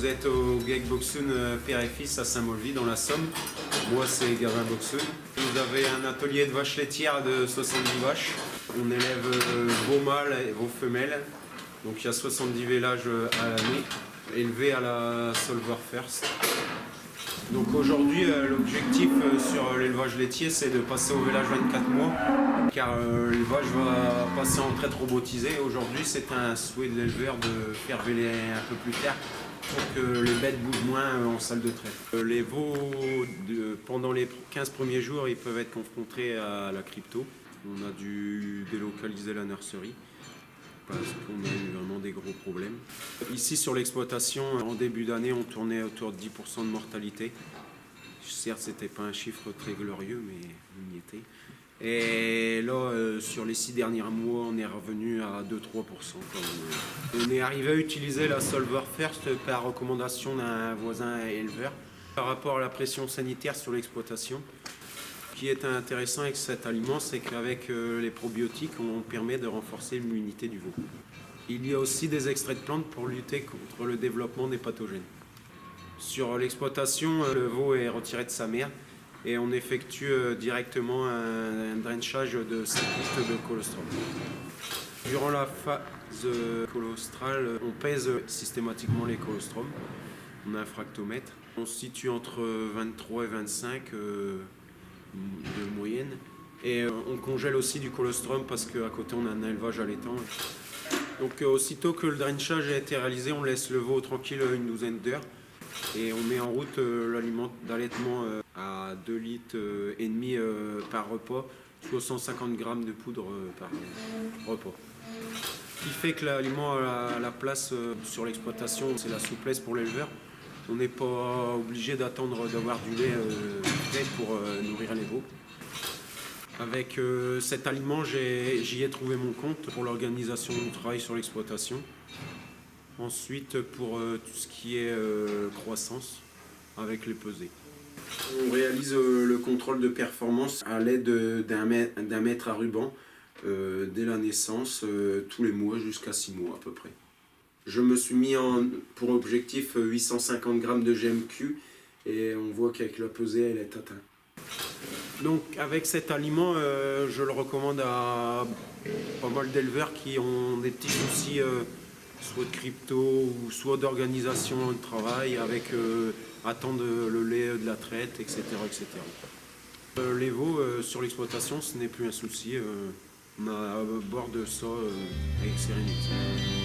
êtes au GEC Boxoun Père et Fils à Saint-Molvy dans la Somme. Moi c'est Gavin Boxoun. Vous avez un atelier de vaches laitières de 70 vaches. On élève vos mâles et vos femelles. Donc il y a 70 vélages à l'année, élevés à la Solver First. Donc aujourd'hui l'objectif sur l'élevage laitier c'est de passer au vélage 24 mois car l'élevage va passer en traite robotisée. Aujourd'hui c'est un souhait de l'éleveur de faire véler un peu plus tard pour que les bêtes bougent moins en salle de traite. Les veaux pendant les 15 premiers jours ils peuvent être confrontés à la crypto. On a dû délocaliser la nurserie parce qu'on a eu vraiment des gros problèmes. Ici sur l'exploitation, en début d'année, on tournait autour de 10% de mortalité. Certes, c'était pas un chiffre très glorieux, mais on y était. Et là, sur les 6 derniers mois, on est revenu à 2-3%. On est arrivé à utiliser la Solver First par recommandation d'un voisin éleveur par rapport à la pression sanitaire sur l'exploitation. Ce qui est intéressant avec cet aliment, c'est qu'avec les probiotiques, on permet de renforcer l'immunité du veau. Il y a aussi des extraits de plantes pour lutter contre le développement des pathogènes. Sur l'exploitation, le veau est retiré de sa mère et on effectue directement un drenchage de 5 litres de colostrum. Durant la phase colostrale, on pèse systématiquement les colostrums. On a un fractomètre. On se situe entre 23 et 25 de moyenne. Et on congèle aussi du colostrum parce qu'à côté on a un élevage allaitant. Donc aussitôt que le drenchage a été réalisé, on laisse le veau tranquille une douzaine d'heures et on met en route l'aliment d'allaitement à 2,5 litres par repas, soit 150 grammes de poudre par repas. Ce qui fait que l'aliment a la place sur l'exploitation, c'est la souplesse pour l'éleveur. On n'est pas obligé d'attendre d'avoir du lait frais pour nourrir les veaux. Avec cet aliment, j'y ai trouvé mon compte pour l'organisation du travail sur l'exploitation. Ensuite, pour tout ce qui est croissance, avec les pesées. On réalise le contrôle de performance à l'aide d'un mètre à ruban dès la naissance, tous les mois jusqu'à 6 mois à peu près. Je me suis mis pour objectif 850 grammes de GMQ et on voit qu'avec la pesée, elle est atteinte. Donc avec cet aliment, je le recommande à pas mal d'éleveurs qui ont des petits soucis, soit de crypto ou soit d'organisation de travail, avec attendre le lait de la traite, etc. etc. Les veaux sur l'exploitation, ce n'est plus un souci. On aborde ça avec sérénité.